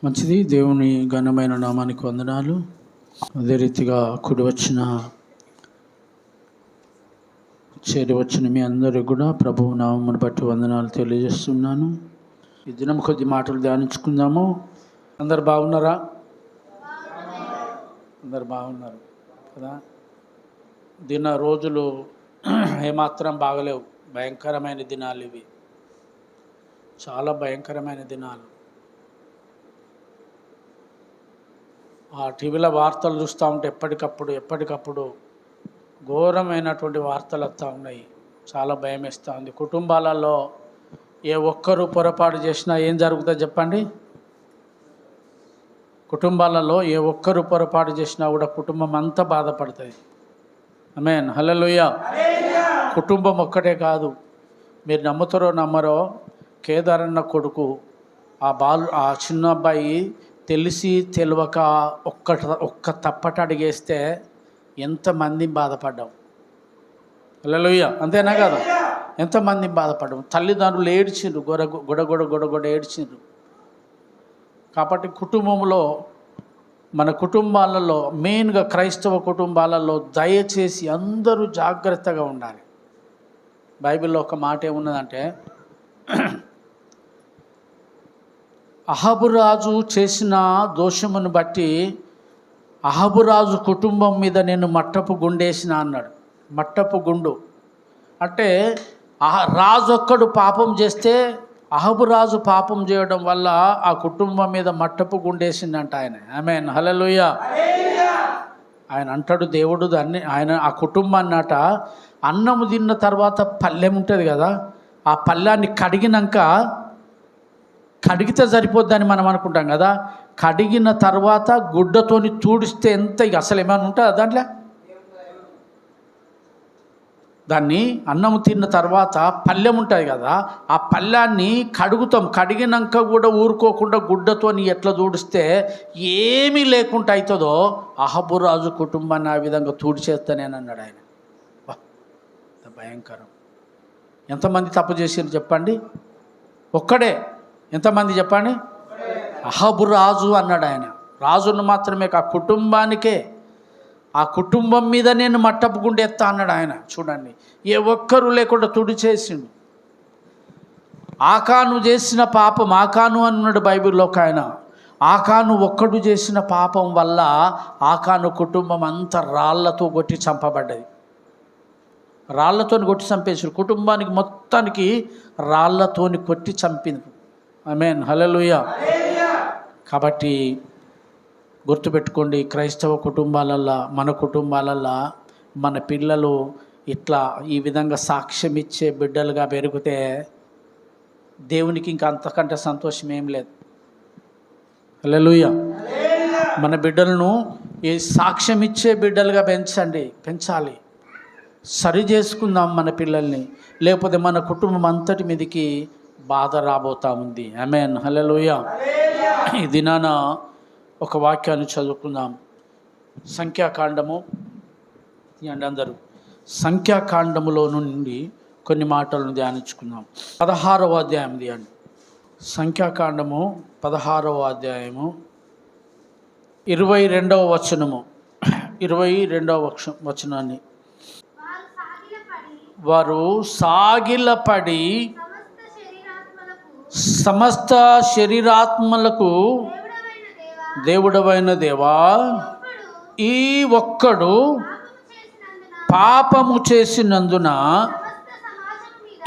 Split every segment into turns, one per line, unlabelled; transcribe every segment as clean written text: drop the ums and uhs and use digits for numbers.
మంచిది. దేవుని ఘనమైన నామానికి వందనాలు. అదే రీతిగా చేరి వచ్చిన మీ అందరికీ కూడా ప్రభువు నామమును బట్టి వందనాలు తెలియజేస్తున్నాను. ఈ దినం కొద్ది మాటలు ధ్యానించుకుందాము. అందరు బాగున్నారా? అందరు బాగున్నారు కదా? రోజులు ఏమాత్రం బాగలేవు. భయంకరమైన దినాలు ఇవి, చాలా భయంకరమైన దినాలు. ఆ టీవీలో వార్తలు చూస్తూ ఉంటే ఎప్పటికప్పుడు ఘోరమైనటువంటి వార్తలు వస్తూ ఉన్నాయి. చాలా భయం వేస్తూ ఉంది. కుటుంబాలలో ఏ ఒక్కరు పొరపాటు చేసినా ఏం జరుగుతుందో చెప్పండి? కుటుంబాలలో ఏ ఒక్కరు పొరపాటు చేసినా కూడా కుటుంబం అంతా బాధపడుతుంది. ఆమేన్, హల్లెలూయా. కుటుంబం ఒక్కటే కాదు, మీరు నమ్ముతారో నమ్మరో, కేదారన్న కొడుకు ఆ చిన్న అబ్బాయి తెలిసి తెలియక ఒక్క తప్పట అడిగేస్తే ఎంతమంది బాధపడ్డాం. హల్లెలూయా, అంతేనా కదా? ఎంతమంది బాధపడ్డాం. తల్లిదండ్రులు ఏడ్చిండ్రు, గొడ ఏడ్చిండ్రు. కాబట్టి కుటుంబంలో, మన కుటుంబాలలో, మెయిన్గా క్రైస్తవ కుటుంబాలలో దయచేసి అందరూ జాగ్రత్తగా ఉండాలి. బైబిల్లో ఒక మాట ఏమున్నదంటే, అహాబురాజు చేసిన దోషమును బట్టి అహాబురాజు కుటుంబం మీద నేను మట్టపు గుండేసిన అన్నాడు. మట్టపు గుండు అంటే రాజు ఒక్కడు పాపం చేస్తే అహాబురాజు పాపం చేయడం వల్ల ఆ కుటుంబం మీద మట్టపు గుండేసిందంట ఆయన. ఆమేన్, హల్లెలూయా. ఆయన అంటాడు, దేవుడు దాన్ని, ఆ కుటుంబాన్ని అన్నము తిన్న తర్వాత పళ్ళెం ఉంటుంది కదా, ఆ పళ్ళాన్ని కడిగితే సరిపోద్దని మనం అనుకుంటాం కదా. కడిగిన తర్వాత గుడ్డతోని తూడిస్తే ఎంత ఇక అసలు ఏమైనా ఉంటుందా దాంట్లో? దాన్ని అన్నము తిన్న తర్వాత పళ్ళెం ఉంటుంది కదా, ఆ పళ్ళాన్ని కడుగుతాం. కడిగినాక కూడా ఊరుకోకుండా గుడ్డతోని ఎట్లా తూడిస్తే ఏమీ లేకుండా అవుతుందో అహాబురాజు కుటుంబాన్ని ఆ విధంగా తూడిచేస్తానేనన్నాడు ఆయన. భయంకరం. ఎంతమంది తప్పు చేసారు చెప్పండి? ఒక్కడే. ఎంతమంది చెప్పండి? అహాబురాజు అన్నాడు ఆయన. రాజును మాత్రమే, ఆ కుటుంబానికే, ఆ కుటుంబం మీద నేను మట్టపు గుండె ఎత్తా అన్నాడు ఆయన. చూడండి, ఏ ఒక్కరు లేకుండా తుడిచేసిండు. ఆకాను చేసిన పాపం, ఆకాను అన్నాడు బైబిల్లో ఒక ఆయన. ఆకాను ఒక్కడు చేసిన పాపం వల్ల ఆకాను కుటుంబం అంతా రాళ్లతో కొట్టి చంపబడ్డది. రాళ్లతోని కొట్టి చంపేసారు. కుటుంబానికి మొత్తానికి రాళ్లతోని కొట్టి చంపింది. ఆమేన్, హల్లెలూయా. కాబట్టి గుర్తుపెట్టుకోండి, క్రైస్తవ కుటుంబాలల్లో, మన కుటుంబాలల్లో మన పిల్లలు ఇట్లా ఈ విధంగా సాక్ష్యం ఇచ్చే బిడ్డలుగా పెరిగితే దేవునికి ఇంకా అంతకంటే సంతోషం ఏం లేదు. హల్లెలూయా. మన బిడ్డలను ఈ సాక్ష్యం ఇచ్చే బిడ్డలుగా పెంచాలి. సరి చేసుకుందాం మన పిల్లల్ని, లేకపోతే మన కుటుంబం అంతటి మీదకి బాధ రాబోతా ఉంది. ఆమేన్, హల్లెలూయా. ఈ దినాన ఒక వాక్యాన్ని చదువుకుందాం. సంఖ్యాకాండము అందరూ సంఖ్యాకాండములో నుండి కొన్ని మాటలను ధ్యానించుకుందాం. 16వ అధ్యాయం తీయండి. సంఖ్యాకాండము 16వ అధ్యాయము 22వ వచనము. 22వ వచనాన్ని, వారు సాగిలపడి సమస్త శరీరాత్మలకు దేవుడవైన దేవా, ఈ ఒక్కడు పాపము చేసినందున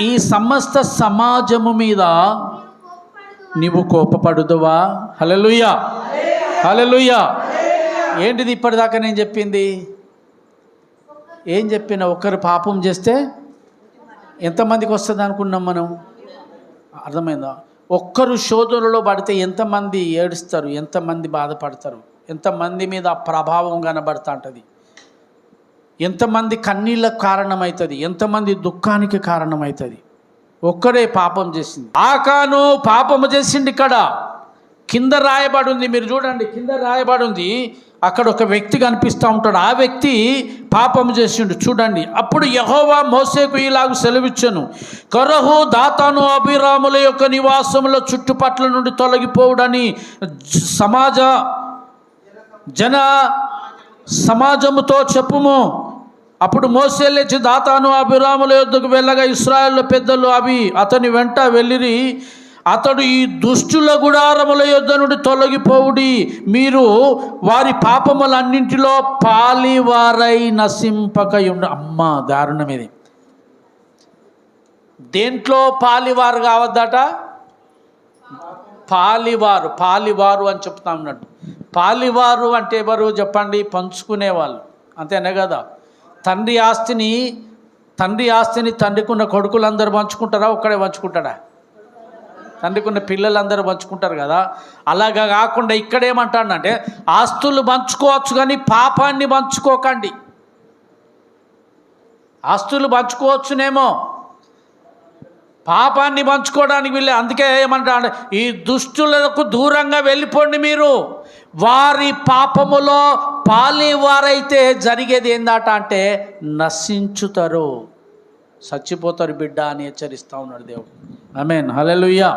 ఈ సమస్త సమాజము మీద నీవు కోపపడుదువా? హల్లెలూయా, హల్లెలూయా. ఏంటిది ఇప్పటిదాకా నేను చెప్పింది? ఏం చెప్పిన? ఒక్కరు పాపం చేస్తే ఎంతమందికి వస్తుంది అనుకున్నాం మనం? అర్థమైందా? ఒక్కరు శోధనలో పడితే ఎంతమంది ఏడుస్తారు, ఎంతమంది బాధపడతారు, ఎంతమంది మీద ఆ ప్రభావం కనబడుతూ ఉంటుంది, ఎంతమంది కన్నీళ్ళకు కారణమవుతుంది, ఎంతమంది దుఃఖానికి కారణమవుతుంది. ఒక్కడే పాపం చేసింది. ఆకాను పాపము చేసింది. ఇక్కడ కింద రాయబడి ఉంది, మీరు చూడండి, కింద రాయబడి ఉంది, అక్కడ ఒక వ్యక్తి కనిపిస్తూ ఉంటాడు. ఆ వ్యక్తి పాపము చేసిండు. చూడండి, అప్పుడు యెహోవా మోసేకు ఇలాగ సెలవిచ్చెను, కరహు దాతాను అబీరాముల యొక్క నివాసముల చుట్టుపట్ల నుండి తొలగిపోవుడని జన సమాజముతో చెప్పుము. అప్పుడు మోసే లేచి దాతాను అబీరాముల యొద్దకు వెళ్ళగా ఇశ్రాయేలు పెద్దలు అతని వెంట వెళ్ళిరి. అతడు, ఈ దుష్టుల గుడారముల యొద్ద నుండి తొలగిపోవుడి, మీరు వారి పాపములన్నింటిలో పాలివారై నశింపకయుండు. అమ్మ, దారుణం ఇది. దేంట్లో పాలివారు కావద్దట? పాలివారు అని చెప్తా ఉన్నట్టు. పాలివారు అంటే ఎవరు చెప్పండి? పంచుకునేవాళ్ళు, అంతేనే కదా. తండ్రి ఆస్తిని తండ్రికి ఉన్న కొడుకులందరూ పంచుకుంటారా? ఒక్కడే పంచుకుంటాడా? తండ్రికి ఉన్న పిల్లలందరూ పంచుకుంటారు కదా. అలాగా కాకుండా ఇక్కడేమంటాడంటే, ఆస్తులు పంచుకోవచ్చు కానీ పాపాన్ని పంచుకోకండి. ఆస్తులు పంచుకోవచ్చునేమో, పాపాన్ని పంచుకోవడానికి వీళ్ళే. అందుకే ఏమంటాడు, ఈ దుష్టులకు దూరంగా వెళ్ళిపోండి, మీరు వారి పాపములో పాలివారైతే జరిగేది ఏందట అంటే నశించుతారు, చచ్చిపోతారు బిడ్డ అని హెచ్చరిస్తూ ఉన్నాడు దేవుడు. ఆమేన్, హల్లెలూయా,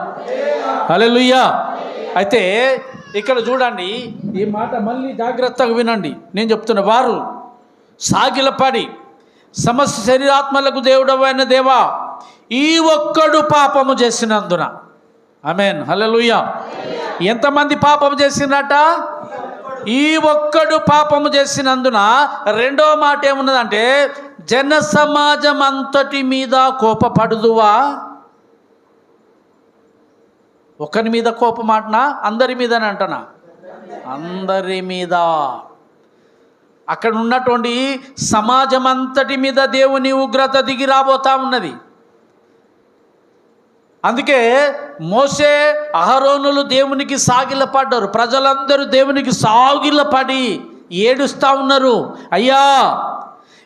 హల్లెలూయా. అయితే ఇక్కడ చూడండి, ఈ మాట మళ్ళీ జాగ్రత్తగా వినండి. నేను చెప్తున్నా, వారు సాగిలపడి సమస్త శరీరాత్మలకు దేవుడవైన దేవా, ఈ ఒక్కడు పాపము చేసినందున. ఆమేన్, హల్లెలూయా. ఎంతమంది పాపము చేసినట? ఈ ఒక్కడు పాపము చేసినందున. రెండో మాట ఏమున్నదంటే, జన సమాజం అంతటి మీద కోపపడుదువా? ఒకరి మీద కోపమాటనా? అందరి మీదని అంటనా? అందరి మీద. అక్కడ ఉన్నటువంటి సమాజం అంతటి మీద దేవుని ఉగ్రత దిగి రాబోతా ఉన్నది. అందుకే మోసే అహరోనులు దేవునికి సాగిలపడ్డారు. ప్రజలందరూ దేవునికి సాగిలపడి ఏడుస్తూ ఉన్నారు. అయ్యా,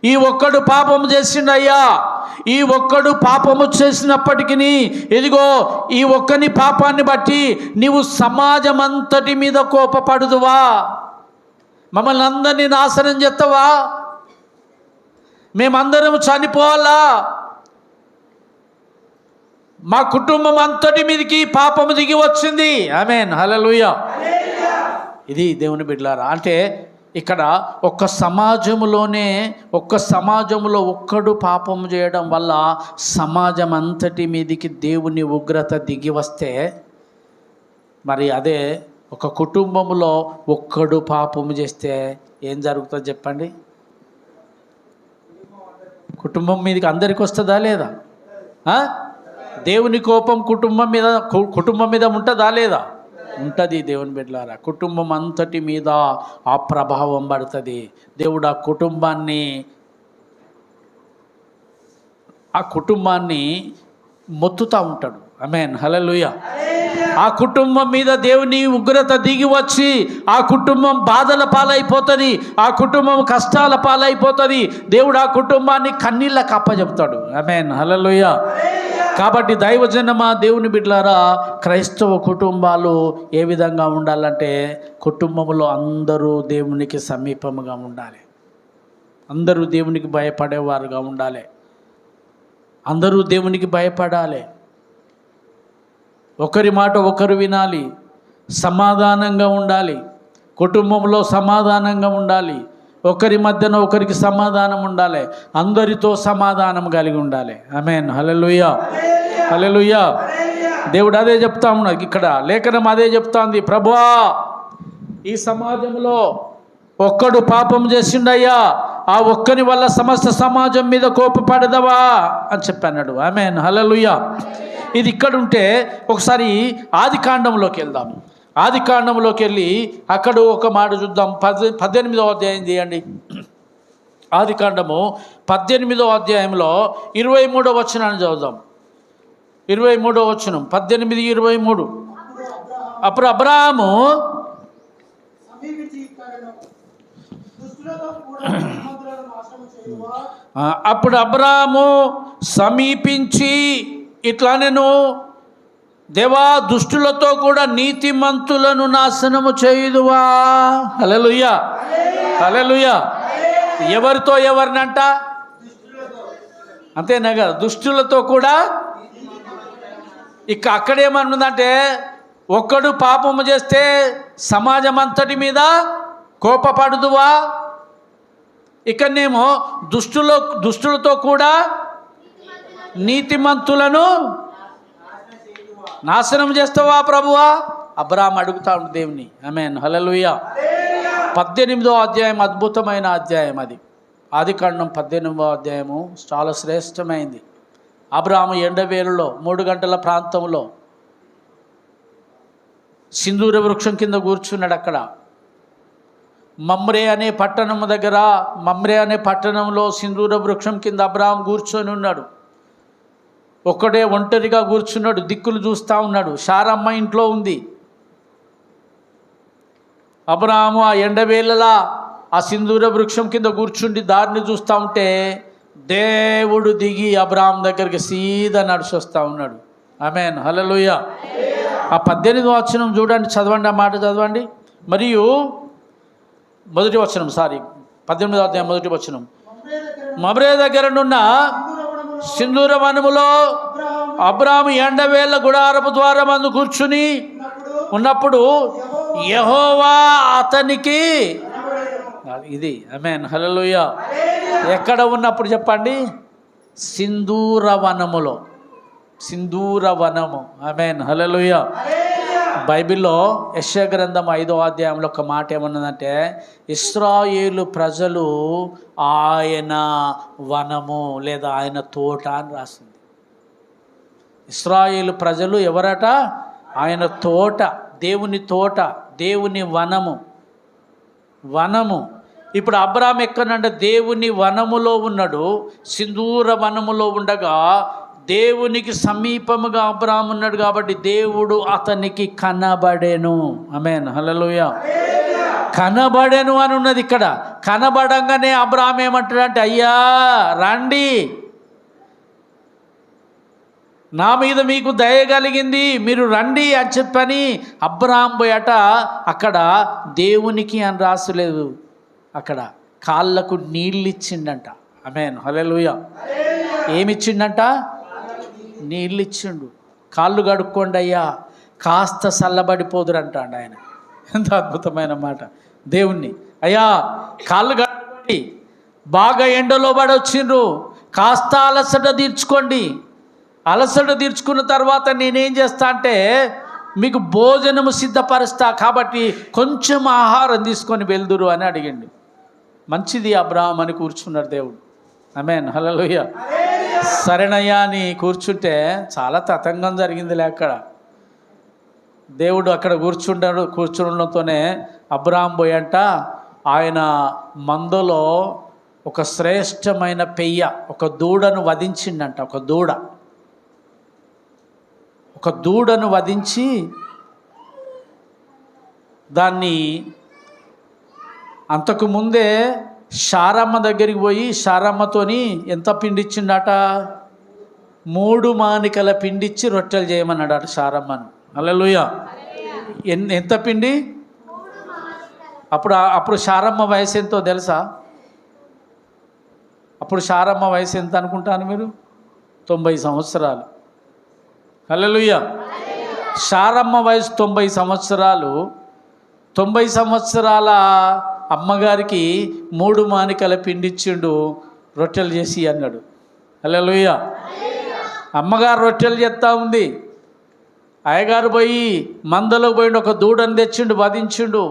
ఈ ఒక్కడు పాపము చేసిండు అయ్యా, ఈ ఒక్కడు పాపము చేసినప్పటికీ ఇదిగో ఈ ఒక్కని పాపాన్ని బట్టి నీవు సమాజం అంతటి మీద కోపపడుదువా? మమ్మల్ని అందరినీ నాశనం చేస్తావా? మేమందరం చనిపోవాలా? మా కుటుంబం అంతటి మీదకి పాపము దిగి వచ్చింది. ఆమేన్, హల్లెలూయా. ఇది దేవుని బిడ్డలారా. అంటే ఇక్కడ ఒక్క సమాజంలో ఒక్కడు పాపం చేయడం వల్ల సమాజం అంతటి మీదికి దేవుని ఉగ్రత దిగి వస్తే, మరి అదే ఒక కుటుంబంలో ఒక్కడు పాపము చేస్తే ఏం జరుగుతుంది చెప్పండి? కుటుంబం మీదకి అందరికి వస్తుందా లేదా? దేవుని కోపం కుటుంబం మీద ఉంటుందా లేదా? ఉంటుంది. దేవుని బిడ్డలారా, కుటుంబం అంతటి మీద ఆ ప్రభావం పడుతుంది. దేవుడు ఆ కుటుంబాన్ని మొత్తుతూ ఉంటాడు. ఆమేన్, హల్లెలూయా. ఆ కుటుంబం మీద దేవుని ఉగ్రత దిగి వచ్చి ఆ కుటుంబం బాధల పాలైపోతుంది, ఆ కుటుంబం కష్టాల పాలైపోతుంది. దేవుడు ఆ కుటుంబాన్ని కన్నీళ్ళకి అప్పచెప్తాడు. ఆమేన్, హల్లెలూయా. కాబట్టి దైవజనమా, దేవుని బిడ్డలారా, క్రైస్తవ కుటుంబాలు ఏ విధంగా ఉండాలంటే, కుటుంబంలో అందరూ దేవునికి సమీపముగా ఉండాలి, అందరూ దేవునికి భయపడేవారుగా ఉండాలి, అందరూ దేవునికి భయపడాలి, ఒకరి మాట ఒకరు వినాలి, సమాధానంగా ఉండాలి, కుటుంబంలో సమాధానంగా ఉండాలి, ఒకరి మధ్యన ఒకరికి సమాధానం ఉండాలి, అందరితో సమాధానం కలిగి ఉండాలి. ఆమేన్, హల్లెలూయా, హల్లెలూయా. దేవుడు అదే చెప్తా ఉన్నాడు ఇక్కడ, లేఖనం అదే చెప్తాంది. ప్రభువా, ఈ సమాజంలో ఒక్కడు పాపం చేసిండయ్యా, ఆ ఒక్కని వల్ల సమస్త సమాజం మీద కోపపడదవా అని చెప్పన్నాడు. ఆమేన్, హల్లెలూయా. ఇది ఇక్కడ ఉంటే ఒకసారి ఆది కాండంలోకి వెళ్దాం. ఆది కాండంలోకి వెళ్ళి అక్కడ ఒక మాట చూద్దాం. 18వ అధ్యాయం చేయండి. ఆది కాండము 18వ అధ్యాయంలో 23వ వచనాన్ని చదువుదాం. 23వ వచనం, 18:23. అప్పుడు అబ్రాహాము సమీపించి ఇట్లా, నేను దేవా దుష్టులతో కూడా నీతిమంతులను నాశనము చేయుదువా. హల్లెలూయా, హల్లెలూయా. ఎవరితో ఎవరినంట? అంతేనా కదా, దుష్టులతో కూడా. ఇక అక్కడేమనుందంటే, ఒక్కడు పాపము చేస్తే సమాజం అంతటి మీద కోపపడుదువా. ఇక్కడనేమో దుష్టులతో కూడా నీతిమంతులను నాశనం చేస్తావా ప్రభువా. అబ్రాహాము అడుగుతా ఉంది దేవుని. ఆమేన్, హల్లెలూయా. 18వ అధ్యాయం అద్భుతమైన అధ్యాయం అది. ఆదికాండం 18వ అధ్యాయము చాలా శ్రేష్టమైంది. అబ్రాహాము ఎండవేలులో 3 గంటల ప్రాంతంలో సింధూర వృక్షం కింద కూర్చున్నాడు. అక్కడ మమ్రే అనే పట్టణం దగ్గర, మమ్రే అనే పట్టణంలో సింధూర వృక్షం కింద అబ్రాహాము కూర్చొని ఉన్నాడు. ఒక్కడే ఒంటరిగా కూర్చున్నాడు, దిక్కులు చూస్తూ ఉన్నాడు. శారమ్మ ఇంట్లో ఉంది. అబ్రాహాము ఆ ఎండవేళలా ఆ సింధూర వృక్షం కింద కూర్చుండి దారిని చూస్తూ ఉంటే దేవుడు దిగి అబ్రాహాము దగ్గరికి సీదా నడిచి వస్తూ ఉన్నాడు. ఆమేన్, హల్లెలూయా. ఆ 18వ వచనం చూడండి, చదవండి, ఆ మాట చదవండి. మరియు మొదటి వచనం, 18వ అధ్యాయం మొదటి వచనం. మమ్రే దగ్గరనున్న సింధూర వనములో అబ్రాహాము ఎండవేళ గుడారపు ద్వారమందు కూర్చుని ఉన్నప్పుడు యెహోవా అతనికి, ఇది ఆమేన్, హల్లెలూయా. ఎక్కడ ఉన్నప్పుడు చెప్పండి? సింధూర వనములో. సింధూర వనము. ఆమేన్, హల్లెలూయా. బైబిల్లో యెషయా గ్రంథం 5వ అధ్యాయంలో ఒక మాట ఏమన్నదంటే, ఇశ్రాయేలు ప్రజలు ఆయన వనము లేదా ఆయన తోట అని రాసింది. ఇశ్రాయేలు ప్రజలు ఎవరట? ఆయన తోట, దేవుని తోట, దేవుని వనము. వనము. ఇప్పుడు అబ్రాహాము ఎక్కడంటే దేవుని వనములో ఉన్నాడు. సింధూర వనములో ఉండగా దేవునికి సమీపముగా అబ్రాహాము ఉన్నాడు కాబట్టి దేవుడు అతనికి కనబడెను. ఆమేన్, హల్లెలూయా. కనబడెను అని ఉన్నది ఇక్కడ. కనబడంగానే అబ్రాహాము ఏమంటాడంటే, అయ్యా రండి, నా మీద మీకు దయ కలిగింది, మీరు రండి అని చెప్పని అబ్రాహాము పోయట. అక్కడ దేవునికి అని రాసలేదు, అక్కడ కాళ్ళకు నీళ్ళు ఇచ్చిండంట. ఆమేన్, హల్లెలూయా. ఏమిచ్చిండంట? నీళ్ళు ఇచ్చిండు. కాళ్ళు కడుక్కోండి అయ్యా, కాస్త చల్లబడిపోదురంటాడు ఆయన. ఎంత అద్భుతమైన మాట. దేవుణ్ణి, అయ్యా కాళ్ళు కడుక్కోండి, బాగా ఎండలో పడి వచ్చిండ్రు, కాస్త అలసట తీర్చుకోండి. అలసట తీర్చుకున్న తర్వాత నేనేం చేస్తా అంటే మీకు భోజనము సిద్ధపరుస్తా, కాబట్టి కొంచెం ఆహారం తీసుకొని వెళ్దురు అని అడిగిండు. మంచిది అబ్రాహాము అని కూర్చున్నాడు దేవుడు. ఆమేన్, హల్లెలూయా. సరేనయ్యా అని కూర్చుంటే చాలా తతంగం జరిగిందిలే అక్కడ. దేవుడు అక్కడ కూర్చుండడంతోనే అబ్రాహాము పోయంట ఆయన మందలో ఒక శ్రేష్టమైన పెయ్య, ఒక దూడను వధించిండంట. ఒక దూడను వధించి దాన్ని అంతకుముందే శారమ్మ దగ్గరికి పోయి శారమ్మతోని ఎంత పిండిచ్చిండట? 3 మానికల పిండిచ్చి రొట్టెలు చేయమన్నాడట శారమ్మను. హల్లెలూయా. ఎంత పిండి? అప్పుడు శారమ్మ వయసు ఎంతో తెలుసా? అప్పుడు శారమ్మ వయసు ఎంత అనుకుంటాను మీరు? 90 సంవత్సరాలు. హల్లెలూయా. శారమ్మ వయసు 90 సంవత్సరాలు. 90 సంవత్సరాల అమ్మగారికి 3 మానికల పిండిచ్చిండు, రొట్టెలు చేసి అన్నాడు. హల్లెలూయా. అమ్మగారు రొట్టెలు చేస్తూ ఉంది, అయ్యగారు పోయి మందలో పోయిండు, ఒక దూడను తెచ్చిండు, వధించిండు,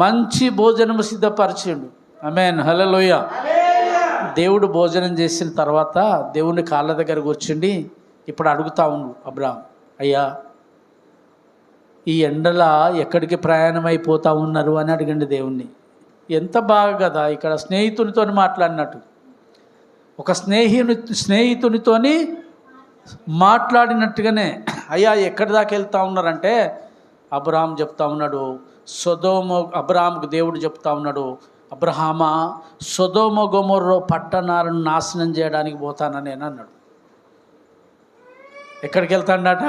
మంచి భోజనం సిద్ధపరిచిండు. ఆమేన్, హల్లెలూయా. దేవుడు భోజనం చేసిన తర్వాత దేవుని కాళ్ళ దగ్గర కూర్చుండి ఇప్పుడు అడుగుతా ఉండు అబ్రాహాము, అయ్యా ఈ ఎండల ఎక్కడికి ప్రయాణం అయిపోతూ ఉన్నారు అని అడిగండి దేవుణ్ణి. ఎంత బాగా కదా, ఇక్కడ స్నేహితునితో మాట్లాడినట్టు, ఒక స్నేహితునితోని మాట్లాడినట్టుగానే అయ్యా ఎక్కడి దాకా వెళ్తూ ఉన్నారంటే అబ్రాహాము చెప్తా ఉన్నాడు, అబ్రాహాముకు దేవుడు చెప్తా ఉన్నాడు, అబ్రహామా సొదొమ గొమొర్రా పట్టణాలను నాశనం చేయడానికి పోతానని నేను అన్నాడు. ఎక్కడికి వెళ్తాడట?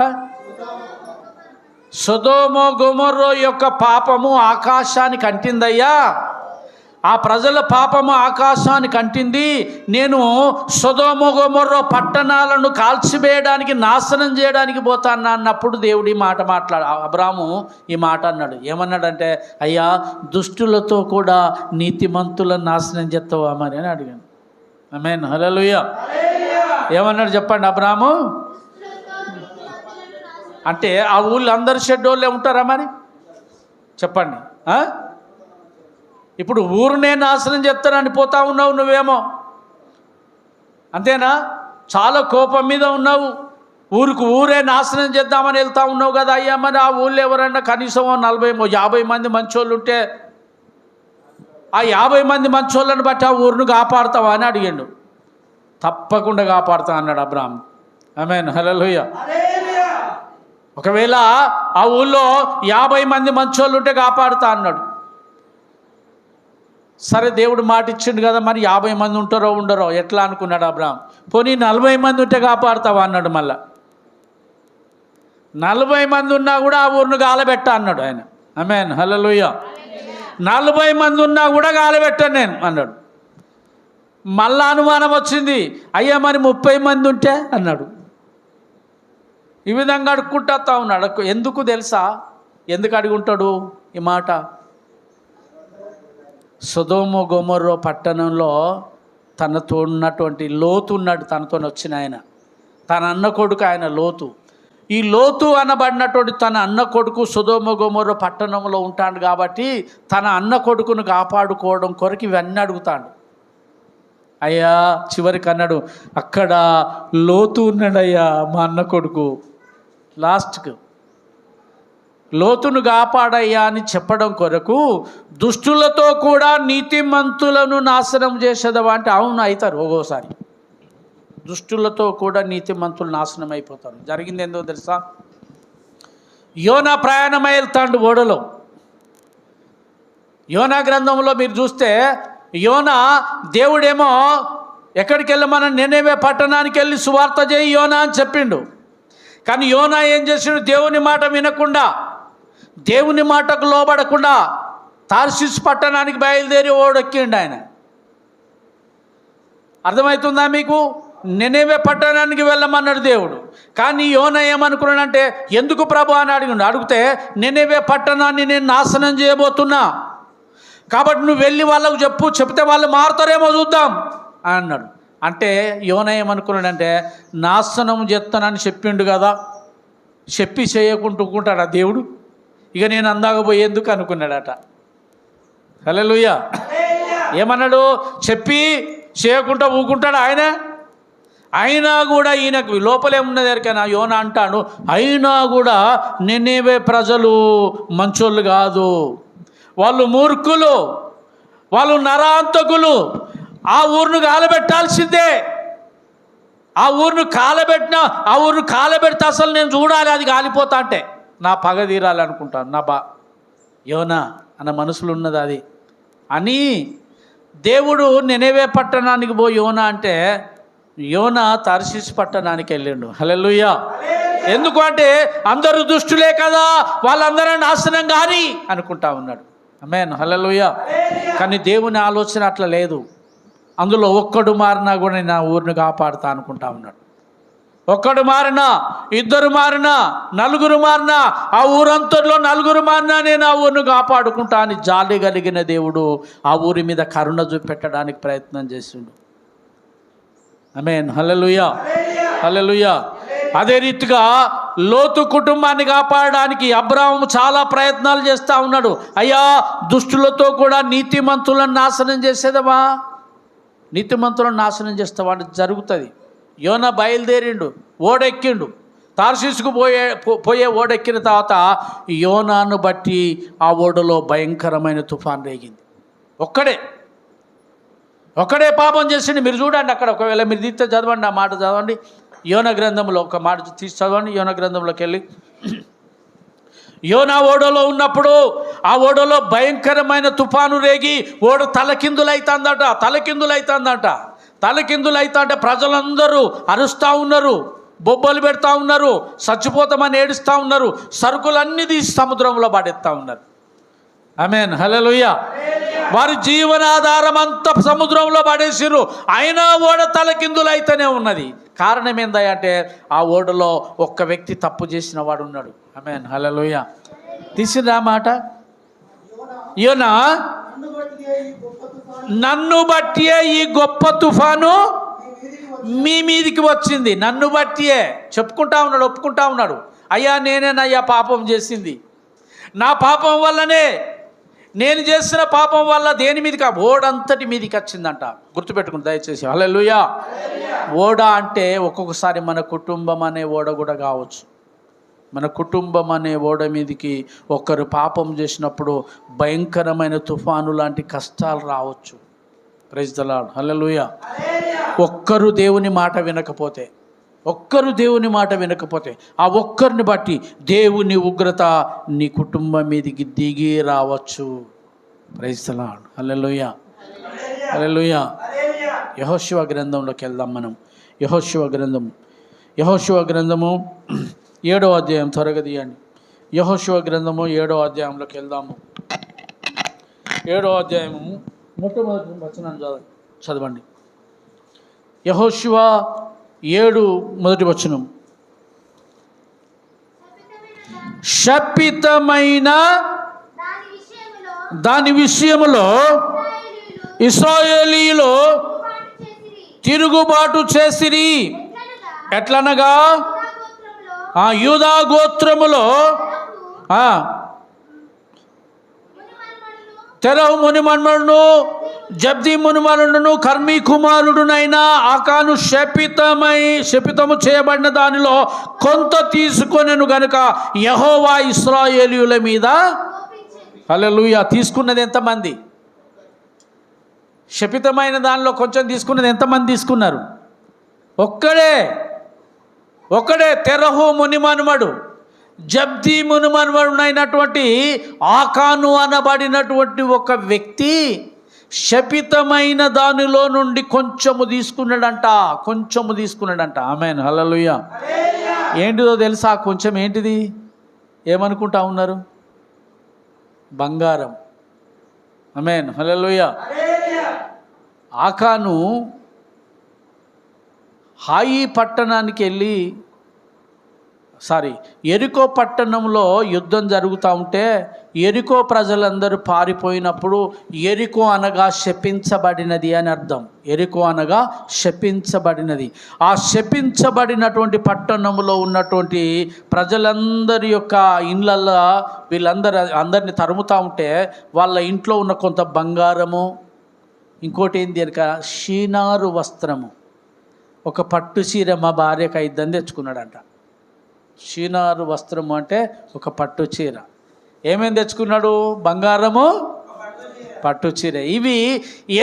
సొదొమ గొమొర్రా యొక్క పాపము ఆకాశానికి అంటిందయ్యా, ఆ ప్రజల పాపము ఆకాశానికి అంటింది. నేను సొదొమ గొమొర్రా పట్టణాలను కాల్చివేయడానికి, నాశనం చేయడానికి పోతాను అన్నప్పుడు దేవుడు ఈ మాట అబ్రాము ఈ మాట అన్నాడు. ఏమన్నాడంటే, అయ్యా దుష్టులతో కూడా నీతిమంతులను నాశనం చేస్తావా మరి అని అడిగాను. ఆమేన్, హల్లెలూయా. ఏమన్నాడు చెప్పండి అబ్రాము? అంటే ఆ ఊళ్ళో అందరు షెడ్డోళ్ళే ఉంటారా మరి చెప్పండి? ఇప్పుడు ఊరునే నాశనం చేస్తానని పోతా ఉన్నావు నువ్వేమో, అంతేనా? చాలా కోపం మీద ఉన్నావు, ఊరే నాశనం చేద్దామని వెళ్తా ఉన్నావు కదా అయ్యా. మరి ఆ ఊళ్ళో ఎవరన్నా కనీసం 40-50 మంది మంచోళ్ళు ఉంటే ఆ 50 మంది మంచోళ్ళని బట్టి ఆ ఊరిని కాపాడుతావా అని అడిగాడు. తప్పకుండా కాపాడుతా అన్నాడు అబ్రాహాం. ఆమేన్, హల్లెలూయా. ఒకవేళ ఆ ఊళ్ళో 50 మంది మంచోళ్ళు ఉంటే కాపాడుతా అన్నాడు. సరే దేవుడు మాట ఇచ్చిండు కదా, మరి 50 మంది ఉంటారో ఉండరో ఎట్లా అనుకున్నాడు అబ్రాహాం. పోనీ 40 మంది ఉంటే కాపాడుతావా అన్నాడు. మళ్ళా 40 మంది ఉన్నా కూడా ఆ ఊరిని గాలబెట్టా అన్నాడు ఆయన. ఆమేన్, హల్లెలూయా. 40 మంది ఉన్నా కూడా గాలబెట్టాను నేను అన్నాడు. మళ్ళా అనుమానం వచ్చింది, అయ్యా మరి 30 మంది ఉంటే అన్నాడు. ఈ విధంగా అడుక్కుంటా ఉన్నాడు. ఎందుకు తెలుసా? ఎందుకు అడుగుంటాడు ఈ మాట? సొదొమ గొమొర్రా పట్టణంలో తనతో ఉన్నటువంటి లోతు ఉన్నాడు, తనతో వచ్చిన ఆయన, తన అన్న కొడుకు ఆయన లోతు. ఈ లోతు అనబడినటువంటి తన అన్న కొడుకు సొదొమ గొమొర్రా పట్టణంలో ఉంటాడు కాబట్టి తన అన్న కొడుకును కాపాడుకోవడం కొరకు ఇవన్నీ అడుగుతాడు. అయ్యా చివరికి అన్నాడు, అక్కడ లోతు ఉన్నాడయ్యా మా అన్న కొడుకు. లాస్ట్కు లోతును కాపాడయ్యా అని చెప్పడం కొరకు దుష్టులతో కూడా నీతిమంతులను నాశనం చేసేదవా అంటే అవును అవుతారు. ఒక్కోసారి దుష్టులతో కూడా నీతిమంతులు నాశనం అయిపోతారు. జరిగింది ఏందో తెలుసా? యోనా ప్రయాణమై వెళ్తాడు ఓడలో. యోనా గ్రంథంలో మీరు చూస్తే యోనా దేవుడేమో ఎక్కడికి వెళ్ళమని నినెవె పట్టణానికి వెళ్ళి సువార్త చేయి యోనా అని చెప్పిండు. కానీ యోనా ఏం చేసిండు? దేవుని మాట వినకుండా, దేవుని మాటకు లోబడకుండా తార్షీషు పట్టణానికి బయలుదేరి ఓడెక్కిండు ఆయన. అర్థమవుతుందా మీకు? నినెవె పట్టణానికి వెళ్ళమన్నాడు దేవుడు. కానీ యోనా ఏమనుకున్నాడంటే, ఎందుకు ప్రభు అని అడిగితే నినెవె పట్టణాన్ని నేను నాశనం చేయబోతున్నా కాబట్టి నువ్వు వెళ్ళి వాళ్ళకు చెప్తే వాళ్ళు మారుతారేమో చూద్దాం అన్నాడు. అంటే యోనా ఏమనుకున్నాడంటే, నాశనం చేస్తానని చెప్పిండు కదా, చెప్పి చేయకుంటుకుంటాడా దేవుడు? ఇక నేను అందాకపోయేందుకు అనుకున్నాడట. హల్లెలూయా. ఏమన్నాడు? చెప్పి చేయకుండా ఊకుంటాడు ఆయన. అయినా కూడా ఈయనకు లోపలేమున్నది ఎరికైనా యోనా అంటాడు, అయినా కూడా నినెవె ప్రజలు మంచోళ్ళు కాదు, వాళ్ళు మూర్ఖులు, వాళ్ళు నరాంతకులు, ఆ ఊరును కాలబెట్టాల్సిందే. ఆ ఊరును కాలబెడితే అసలు నేను చూడాలి, అది కాలిపోతా అంటే నా పగ తీరాలి అనుకుంటాను. యోనా అన్న మనసులో ఉన్నది అది అని దేవుడు నినెవె పట్టణానికి పోయి యోనా అంటే యోనా తార్షీషు పట్టణానికి వెళ్ళిండు. హల్లెలూయా. ఎందుకు అంటే అందరూ దుష్టులే కదా, వాళ్ళందరూ నాశనం కానీ అనుకుంటా ఉన్నాడు. ఆమేన్, హల్లెలూయా. కానీ దేవుని ఆలోచన అట్లా లేదు. అందులో ఒక్కడు మారినా కూడా నేను ఆ ఊరిని కాపాడుతా అనుకుంటా ఉన్నాడు. ఒక్కడు మారినా, ఇద్దరు మారినా, నలుగురు మారినా, ఆ ఊరంతట్లో నలుగురు మారినా నేను ఆ ఊరిని కాపాడుకుంటా అని జాలి కలిగిన దేవుడు ఆ ఊరి మీద కరుణ చూపెట్టడానికి ప్రయత్నం చేసిండు. ఆమేన్, హల్లెలూయా, హల్లెలూయా. అదే రీతిగా లోతు కుటుంబాన్ని కాపాడడానికి అబ్రాహాము చాలా ప్రయత్నాలు చేస్తూ ఉన్నాడు. అయ్యా దుష్టులతో కూడా నీతిమంతులను నాశనం చేసేదవా, నీతిమంతులను నాశనం చేస్తావా అంటే జరుగుతుంది. యోనా బయలుదేరిండు, ఓడెక్కిండు. తార్షీషుకు పోయే ఓడెక్కిన తర్వాత యోనాను బట్టి ఆ ఓడలో భయంకరమైన తుఫాన్ రేగింది. ఒక్కడే పాపం చేసిండు. మీరు చూడండి అక్కడ, ఒకవేళ మీరు తీస్తే చదవండి, ఆ మాట చదవండి. యోనా గ్రంథంలో ఒక మాట తీసి చదవండి. యోనా గ్రంథంలోకి వెళ్ళి యోనా ఓడలో ఉన్నప్పుడు ఆ ఓడలో భయంకరమైన తుఫాను రేగి ఓడ తలకిందులైతుందట. తలకిందులైతుంటే ప్రజలందరూ అరుస్తూ ఉన్నారు. బొబ్బలు పెడతా ఉన్నారు, చచ్చిపోతామని ఏడుస్తూ ఉన్నారు, సరుకులన్నీ తీసి సముద్రంలో పడేస్తూ ఉన్నారు. ఆమేన్, హల్లెలూయా. వారి జీవనాధారం అంతా సముద్రంలో పడేసిర్రు, అయినా ఓడ తలకిందులు అయితేనే ఉన్నది. కారణం ఏందంటే ఆ ఓడలో ఒక్క వ్యక్తి తప్పు చేసిన వాడు ఉన్నాడు. ఆమేన్, హల్లెలూయా. తీసిండ్రా మాట. యోనా, నన్ను బట్టియే ఈ గొప్ప తుఫాను మీ మీదికి వచ్చింది. నన్ను బట్టియే చెప్పుకుంటా ఉన్నాడు, ఒప్పుకుంటా ఉన్నాడు. అయ్యా నేనేనయ్యా పాపం చేసింది, నా పాపం వల్లనే, నేను చేసిన పాపం వల్ల దేని మీదకి ఓడంతటి మీదకి వచ్చిందంట. గుర్తుపెట్టుకుని దయచేసి. హల్లెలూయా. ఓడ అంటే ఒక్కొక్కసారి మన కుటుంబం అనే ఓడ కూడా కావచ్చు. మన కుటుంబం అనే ఓడ మీదకి ఒకరు పాపం చేసినప్పుడు భయంకరమైన తుఫాను లాంటి కష్టాలు రావచ్చు. ప్రైజ్ ది లార్డ్, హల్లెలూయా. ఒక్కరు దేవుని మాట వినకపోతే, ఆ ఒక్కరిని బట్టి దేవుని ఉగ్రత నీ కుటుంబం మీదకి దిగి రావచ్చు. ప్రైజ్ ది లార్డ్, హల్లెలూయా, హల్లెలూయా. యెహోషువ గ్రంథంలోకి వెళ్దాం మనం. యెహోషువ గ్రంథము 7వ అధ్యాయం, త్వరగా తీయండి. యెహోషువ గ్రంథము 7వ అధ్యాయంలోకి వెళ్దాము. 7వ అధ్యాయము మొట్టమొదటి వచనం చదవండి. యెహోషువ 7 మొదటి వచనం. శపితమైన దాని విషయములో ఇశ్రాయేలీయులు తిరుగుబాటు చేసిరి. ఎట్లనగా ఆ యూదా గోత్రములో తెరహు మునిమన్మడును, జబ్ది మునిమనుడును, కర్మీ కుమారుడునైన ఆకాను శపితము చేయబడిన దానిలో కొంత తీసుకొనెను గనుక యెహోవా ఇశ్రాయేలీయుల మీద, హల్లెలూయా. తీసుకున్నది ఎంతమంది? శపితమైన దానిలో కొంచెం తీసుకున్నది ఎంతమంది తీసుకున్నారు? ఒక్కడే తెరహు మునిమనుమడు, జబ్ది మునిమనుమడునైనటువంటి ఆకాను అనబడినటువంటి ఒక వ్యక్తి శపితమైన దానిలో నుండి కొంచెము తీసుకున్నాడంట. ఆమేన్, హల్లెలూయా. ఏంటిదో తెలుసా? కొంచెం ఏంటిది? ఏమనుకుంటా ఉన్నారు? బంగారం. ఆమేన్, హల్లెలూయా. ఆకాను ఎరికో పట్టణంలో యుద్ధం జరుగుతూ ఉంటే ఎరికో ప్రజలందరూ పారిపోయినప్పుడు, ఎరికో అనగా శపించబడినది అని అర్థం. ఎరికో అనగా శపించబడినది. ఆ శపించబడినటువంటి పట్టణంలో ఉన్నటువంటి ప్రజలందరి యొక్క ఇండ్లల్లో అందరిని తరుముతూ ఉంటే వాళ్ళ ఇంట్లో ఉన్న కొంత బంగారము, ఇంకోటి ఏంది అనక షీనారు వస్త్రము, ఒక పట్టు చీర మా భార్యకు అయిద్దని తెచ్చుకున్నాడంట. షీనారు వస్త్రము అంటే ఒక పట్టు చీర. ఏమేమి తెచ్చుకున్నాడు? బంగారము, పట్టు చీర. ఇవి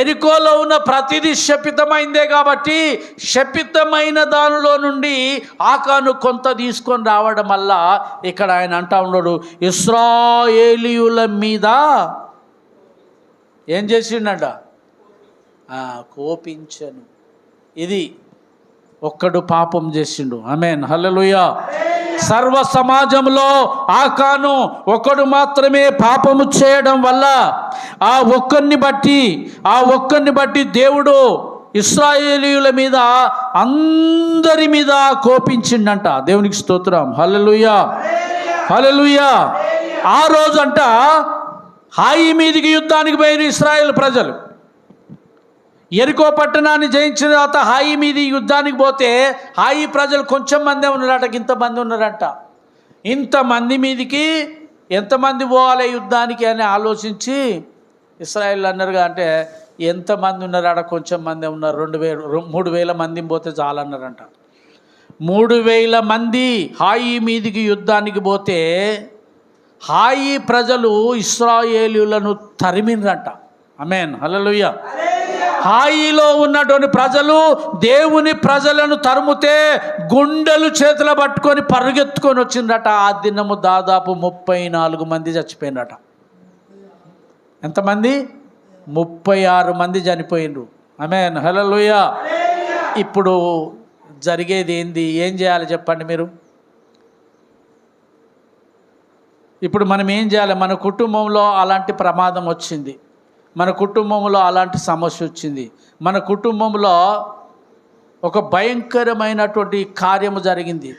ఎరికోలో ఉన్న ప్రతిదీ శపితమైందే కాబట్టి శపితమైన దానిలో నుండి ఆకాను కొంత తీసుకొని రావడం వల్ల ఇక్కడ ఆయన అంటా ఉన్నాడు, ఇశ్రాయేలీయుల మీద ఏం చేసిండట? కోపించను. ఇది ఒక్కడు పాపం చేసిండు. ఆమేన్, హల్లెలూయా. సర్వ సమాజంలో ఆకాను ఒకడు మాత్రమే పాపము చేయడం వల్ల ఆ ఒక్కరిని బట్టి దేవుడు ఇశ్రాయేలీయుల మీద, అందరి మీద కోపించిండంట. దేవునికి స్తోత్రం, హల్లెలూయా, హల్లెలూయా. ఆ రోజంట హాయి మీదికి యుద్ధానికి పోయిన ఇశ్రాయేల్ ప్రజలు ఎరికో పట్టణాన్ని జయించిన తర్వాత హాయి మీది యుద్ధానికి పోతే హాయి ప్రజలు కొంచెం మందే ఉన్నారట, ఇంతమంది ఉన్నారట. ఇంతమంది మీదికి ఎంతమంది పోవాలి యుద్ధానికి అని ఆలోచించి ఇశ్రాయేల్ అన్నారుగా, అంటే ఎంతమంది ఉన్నారట? కొంచెం మందే ఉన్నారు. 3,000 మందిని పోతే చాలన్నారంట. 3,000 మంది హాయి మీదికి యుద్ధానికి పోతే హాయి ప్రజలు ఇశ్రాయేలీయులను తరిమినరంట. ఆమేన్, హల్లెలూయా. హాయిలో ఉన్నటువంటి ప్రజలు దేవుని ప్రజలను తరుముతే గుండెలు చేతులు పట్టుకొని పరుగెత్తుకొని వచ్చిందట. ఆ దినము దాదాపు 34 మంది చచ్చిపోయినట. ఎంతమంది? 36 మంది చనిపోయిండ్రు. ఆమేన్, హల్లెలూయా. ఇప్పుడు జరిగేది ఏంది? ఏం చేయాలి చెప్పండి మీరు? ఇప్పుడు మనం ఏం చేయాలి? మన కుటుంబంలో అలాంటి ప్రమాదం వచ్చింది, మన కుటుంబంలో అలాంటి సమస్య వచ్చింది, మన కుటుంబంలో ఒక భయంకరమైనటువంటి కార్యము జరిగింది.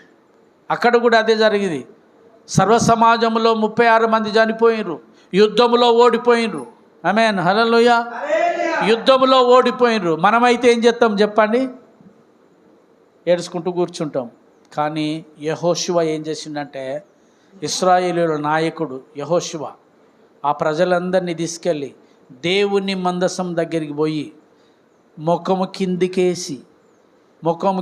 అక్కడ కూడా అదే జరిగింది. సర్వ సమాజంలో 36 మంది చనిపోయినరు, యుద్ధంలో ఓడిపోయినరు. ఆమేన్, హల్లెలూయా. యుద్ధంలో ఓడిపోయినరు. మనమైతే ఏం చేస్తాం చెప్పండి? ఏడ్చుకుంటూ కూర్చుంటాం. కానీ యెహోషువ ఏం చేసిండంటే, ఇశ్రాయేలీయుల నాయకుడు యెహోషువ ఆ ప్రజలందరినీ తీసుకెళ్ళి దేవుని మందసం దగ్గరికి పోయి ముఖము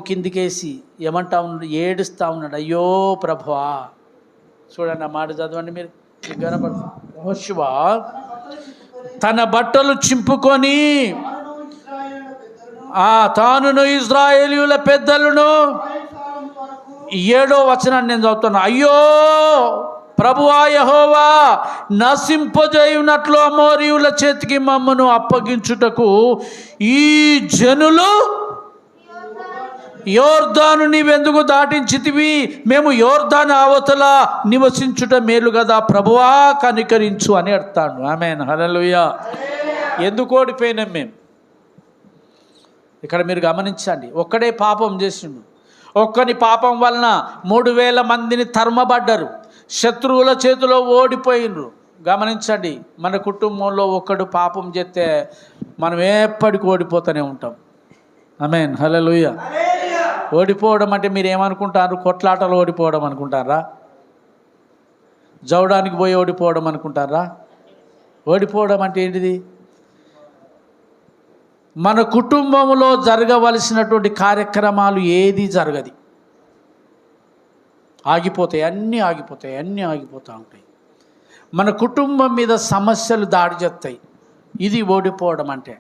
కిందికేసి ఏమంటా ఉన్నాడు? ఏడుస్తూ ఉన్నాడు. అయ్యో ప్రభువా. చూడండి, ఆ మాట చదవండి మీరు. యెహోషువ తన బట్టలు చింపుకొని తానును ఇశ్రాయేలీయుల పెద్దలను 7వ వచనాన్ని నేను చదువుతున్నా. అయ్యో ప్రభువా యెహోవా, నశింపజేయునట్లు అమోరీయుల చేతికి మమ్మను అప్పగించుటకు ఈ జనులు యోర్దాను నీవెందుకు దాటించితివి? మేము యోర్దాను అవతల నివసించుట మేలు కదా, ప్రభువా కనికరించు అని అడతాడు. ఆమేన్, హల్లెలూయా. ఎందుకు ఓడిపోయినాం మేము? ఇక్కడ మీరు గమనించండి. ఒక్కడే పాపం చేసిండు. ఒక్కని పాపం వలన 3000 మందిని తరమబడ్డారు, శత్రువుల చేతిలో ఓడిపోయినరు. గమనించండి, మన కుటుంబంలో ఒకడు పాపం చేస్తే మనం ఎప్పటికీ ఓడిపోతూనే ఉంటాం. ఆమేన్, హల్లెలూయా. ఓడిపోవడం అంటే మీరు ఏమనుకుంటారు? కొట్లాటలు ఓడిపోవడం అనుకుంటారా? జవడానికి పోయి ఓడిపోవడం అనుకుంటారా? ఓడిపోవడం అంటే ఏంటిది? మన కుటుంబంలో జరగవలసినటువంటి కార్యక్రమాలు ఏది జరగదు, ఆగిపోతాయి, అన్నీ ఆగిపోతూ ఉంటాయి. మన కుటుంబం మీద సమస్యలు దాడి చేస్తాయి. ఇది ఓడిపోవడం అంటే.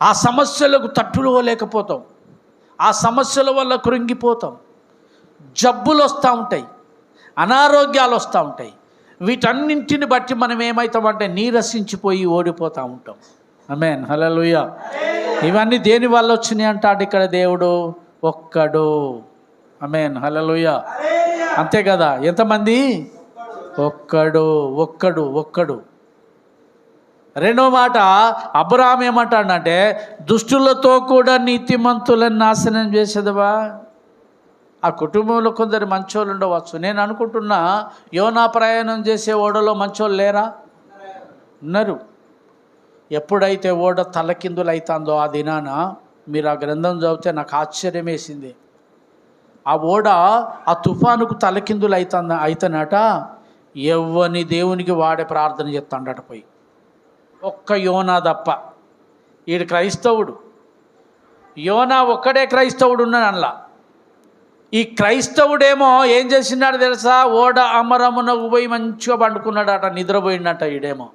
ఆ సమస్యలకు తట్టుకోలేకపోతాం, ఆ సమస్యల వల్ల కృంగిపోతాం, జబ్బులు వస్తూ ఉంటాయి, అనారోగ్యాలు వస్తూ ఉంటాయి. వీటన్నింటిని బట్టి మనం ఏమవుతామంటే నీరసించిపోయి ఓడిపోతూ ఉంటాం. ఆమేన్, హల్లెలూయా. ఇవన్నీ దేని వల్ల వచ్చినాయి అంటాడు ఇక్కడ దేవుడు? ఒక్కడు. ఆమేన్, హల్లెలూయా. అంతే కదా. ఎంతమంది? ఒక్కడు. రెండో మాట, అబ్రాహాము ఏమంటాడంటే, దుష్టులతో కూడా నీతిమంతులను నాశనం చేసేదవా? ఆ కుటుంబంలో కొందరు మంచోళ్ళు ఉండవచ్చు. నేను అనుకుంటున్నా, యోనా ప్రయాణం చేసే ఓడలో మంచోళ్ళు లేరా? ఉన్నారు. ఎప్పుడైతే ఓడ తలకిందులు అవుతుందో ఆ దినాన, మీరు ఆ గ్రంథం చదివితే నాకు ఆశ్చర్యం వేసింది. ఆ ఓడ ఆ తుఫానుకు తలకిందులు అవుతానట. ఎవ్వని దేవునికి వాడే ప్రార్థన చేస్తాడట పోయి. ఒక్క యోనా తప్ప. ఈడు క్రైస్తవుడు. యోనా ఒక్కడే క్రైస్తవుడు ఉన్నాడు అందులో. ఈ క్రైస్తవుడేమో ఏం చేసినాడు తెలుసా? ఓడ అమరమునకు పోయి మంచిగా పండుకున్నాడట, నిద్రపోయినట్ట ఈడేమో.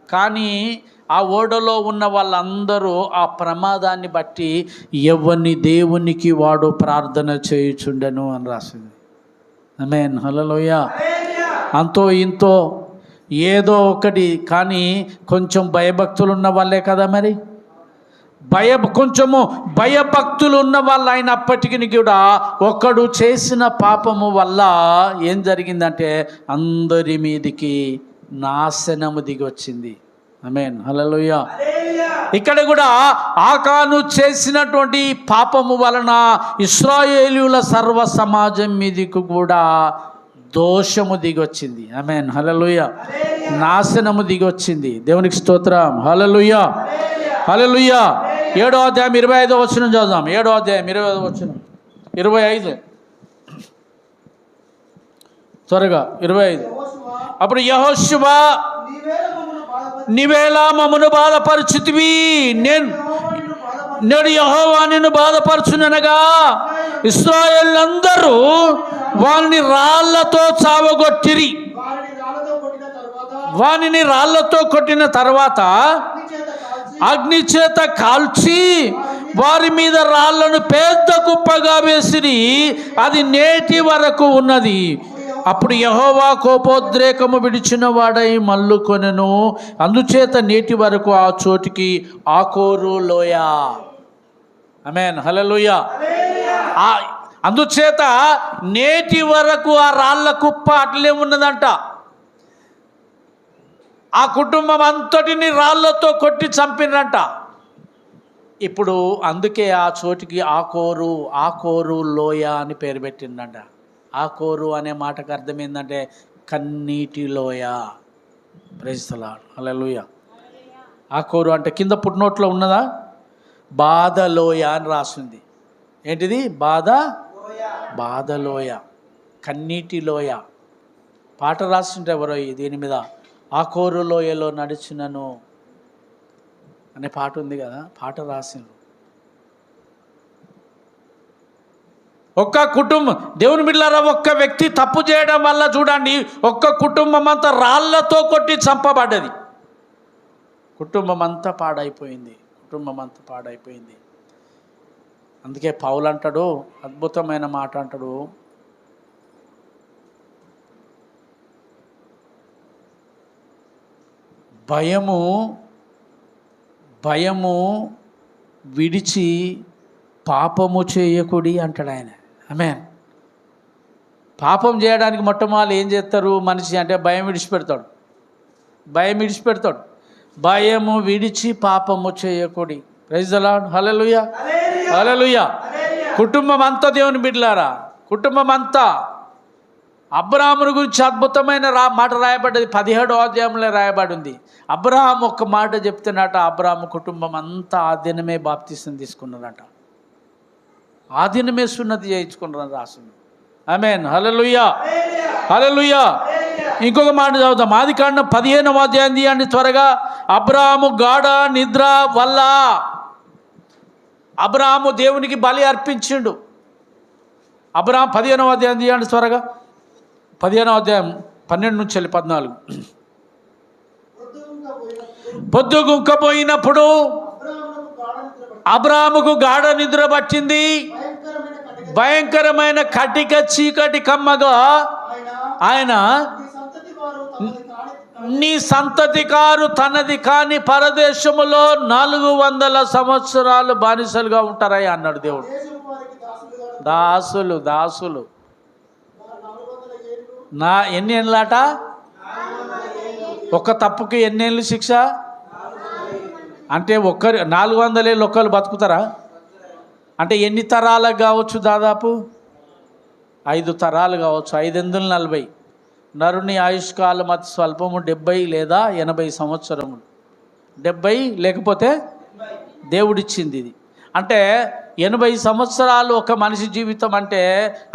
కానీ ఆ ఓడలో ఉన్న వాళ్ళందరూ ఆ ప్రమాదాన్ని బట్టి ఎవరిని దేవునికి వాడు ప్రార్థన చేయుచుండెను అని రాసింది. ఆమేన్, హల్లెలూయా. అంతో ఇంతో ఏదో ఒకటి, కానీ కొంచెం భయభక్తులు ఉన్న వాళ్ళే కదా మరి. కొంచెము భయభక్తులు ఉన్న వాళ్ళు అయినప్పటికీ కూడా ఒకడు చేసిన పాపము వల్ల ఏం జరిగిందంటే అందరి మీదికి నాశనము దిగి వచ్చింది. ఆమేన్, హల్లెలూయా. ఇక్కడ కూడా ఆకాను చేసినటువంటి పాపము వలన ఇశ్రాయేలీయుల సర్వ సమాజం మీదకు కూడా దోషము దిగొచ్చింది. ఆమేన్, హల్లెలూయా. నాశనము దిగొచ్చింది. దేవునికి స్తోత్రం. హల్లెలూయా, హల్లెలూయా. 7వ అధ్యాయం 25వ వచనం చదువుదాం. 7వ అధ్యాయం 25వ వచనం, 25 త్వరగా 25. అప్పుడు యెహోషువ, నీవేలా మమ్మను బాధపరచుతివి? నేడు యెహోవా నిన్ను బాధపరచుననగా ఇశ్రాయేలులందరూ వారిని రాళ్లతో చావగొట్టిరి. వానిని రాళ్లతో కొట్టిన తర్వాత అగ్ని చేత కాల్చి వారి మీద రాళ్లను పెద్ద కుప్పగా వేసిరి. అది నేటి వరకు ఉన్నది. అప్పుడు యెహోవా కోపోద్రేకము విడిచిన వాడై మల్లుకొనెను. అందుచేత నేటి వరకు ఆ చోటికి ఆకోరు లోయ. ఆమేన్, హల్లెలూయా. అందుచేత నేటి వరకు ఆ రాళ్ళ కుప్ప అట్లే ఉన్నదంట. ఆ కుటుంబం అంతటిని రాళ్లతో కొట్టి చంపినరంట. ఇప్పుడు అందుకే ఆ చోటికి ఆకోరు లోయ అని పేరు పెట్టిందంట. ఆకోరు అనే మాటకు అర్థం ఏంటంటే కన్నీటి లోయ. ప్రైజ్ ది లార్డ్, హల్లెలూయా. ఆకోరు అంటే కింద పుట్నోట్లో ఉన్నదా, బాధలోయ అని రాసింది. ఏంటిది? బాధలోయ, కన్నీటి లోయ. పాట రాసింటే ఎవరో దీని మీద, ఆకోరు లోయలో నడిచినను అనే పాట ఉంది కదా, పాట రాసిండ్రు. ఒక్క కుటుంబం, దేవుని బిడ్డలారా, ఒక్క వ్యక్తి తప్పు చేయడం వల్ల చూడండి ఒక్క కుటుంబం అంతా రాళ్లతో కొట్టి చంపబడ్డది. కుటుంబం అంతా పాడైపోయింది. అందుకే పౌలు అంటాడు, అద్భుతమైన మాట అంటాడు, భయము విడిచి పాపము చేయకుడి అంటాడు ఆయన. ఆమేన్. పాపం చేయడానికి మొట్టమొదలు ఏం చేస్తారు మనిషి అంటే భయం విడిచిపెడతాడు. భయము విడిచి పాపము చేయకుడి. ప్రైజ్ ది లార్డ్, హల్లెలూయా, హల్లెలూయా. కుటుంబం అంతా దేవుని బిడ్డలారా, కుటుంబం అంతా. అబ్రాహామును గురించి అద్భుతమైన మాట రాయబడ్డది, 17వ అధ్యాయంలో రాయబడి ఉంది. అబ్రాహాం ఒక్క మాట చెప్తున్నట, అబ్రాహాము కుటుంబం అంతా ఆ దినమే బాప్తిసం తీసుకున్నారట, ఆ దినమే సున్నతి చేయించుకున్నారని రాసింది. ఆమేన్, హల్లెలూయా, హల్లెలూయా. ఇంకొక మాట చదువుతాం, ఆదికాండం 15వ అధ్యాయం తీయండి త్వరగా. అబ్రాహాము గాఢ నిద్ర వల్ల అబ్రాహాము దేవునికి బలి అర్పించిండు. అబ్రాహాం 15వ అధ్యాయం తీయండి త్వరగా. 15వ అధ్యాయం 12 నుంచి 14. పొద్దుగుంకపోయినప్పుడు అబ్రాహాముకు గాఢ నిద్ర పట్టింది, భయంకరమైన కటిక చీకటి కమ్మగా ఆయన, నీ సంతతికారు తనది కాని పరదేశములో 400 సంవత్సరాలు బానిసలుగా ఉంటారయ్యా అన్నాడు దేవుడు. దాసులు ఎన్ని ఏళ్ళాట? ఒక్క తప్పుకి ఎన్నేళ్ళు శిక్ష అంటే 400 ఏళ్ళు ఒక్కరు బతుకుతారా అంటే ఎన్ని తరాలకు కావచ్చు? దాదాపు 5 తరాలు కావచ్చు. 540. నరుని ఆయుష్కాలం అతి స్వల్పము 70 లేదా 80 సంవత్సరములు. 70 లేకపోతే దేవుడిచ్చింది ఇది. అంటే 80 సంవత్సరాలు ఒక మనిషి జీవితం అంటే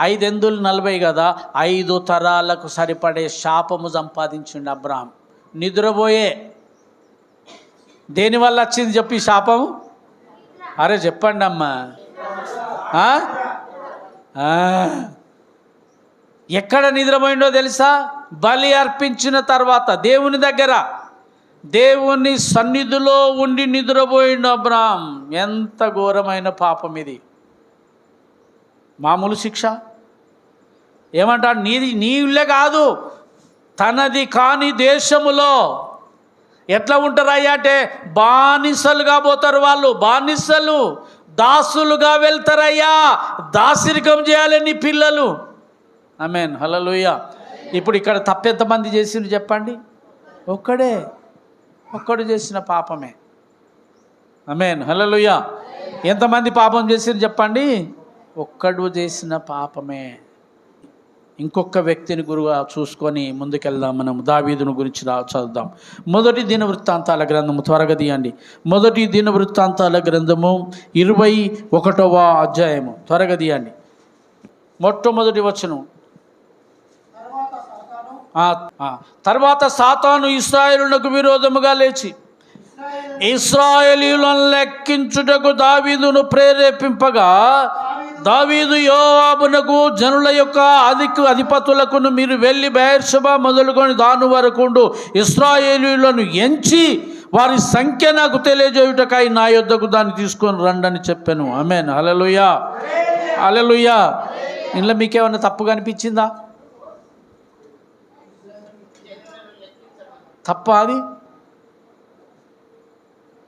540 కదా, 5 తరాలకు సరిపడే శాపము సంపాదించిండు అబ్రాహాం. నిద్రపోయే దేనివల్ల వచ్చింది చెప్పి శాపము? అరే చెప్పండి అమ్మా. ఎక్కడ నిద్రపోయిండో తెలుసా? బలి అర్పించిన తర్వాత దేవుని దగ్గర, దేవుని సన్నిధిలో ఉండి నిద్రపోయిండు అబ్రాహాం. ఎంత ఘోరమైన పాపం ఇది! మామూలు శిక్ష ఏమంటాడు? నీ ఇల్లే కాదు, తనది కాని దేశములో ఎట్లా ఉంటారయ్యా అంటే బానిసలుగా పోతారు వాళ్ళు. బానిసలు, దాసులుగా వెళ్తారయ్యా. దాసిరికం చేయాలి నీ పిల్లలు. ఆమేన్, హల్లెలూయా. ఇప్పుడు ఇక్కడ తప్పెంతమంది చేసిండ్రు చెప్పండి? ఒక్కడు చేసిన పాపమే. ఆమేన్, హల్లెలూయా. ఎంతమంది పాపం చేసిండ్రు చెప్పండి? ఒక్కడు చేసిన పాపమే. ఇంకొక వ్యక్తిని గురుగా చూసుకొని ముందుకెళ్దాం. మనం దావీదును గురించి చదువుదాం. మొదటి దినవృత్తాంతాల గ్రంథము త్వరగా తీయండి. మొదటి దినవృత్తాంతాల గ్రంథము 21వ అధ్యాయము త్వరగా తీయండి. మొట్టమొదటి వచనం. తర్వాత సాతాను ఇశ్రాయేలునకు విరోధముగా లేచి ఇశ్రాయేలీయులను లెక్కించుటకు దావీదును ప్రేరేపింపగా, దావీదు యోవాబునకు జనుల యొక్క అధిపతులకును, మీరు వెళ్ళి బెయేర్షెబా మొదలుకొని దాను వరకుండు ఇశ్రాయేలీయులను ఎంచి వారి సంఖ్య నాకు తెలియజేయుటకై నా యొద్దకు దాన్ని తీసుకొని రండని చెప్పాను. ఆమేన్, హల్లెలూయా, హల్లెలూయా. ఇందులో మీకేమన్నా తప్పుగా అనిపించిందా? తప్ప అది?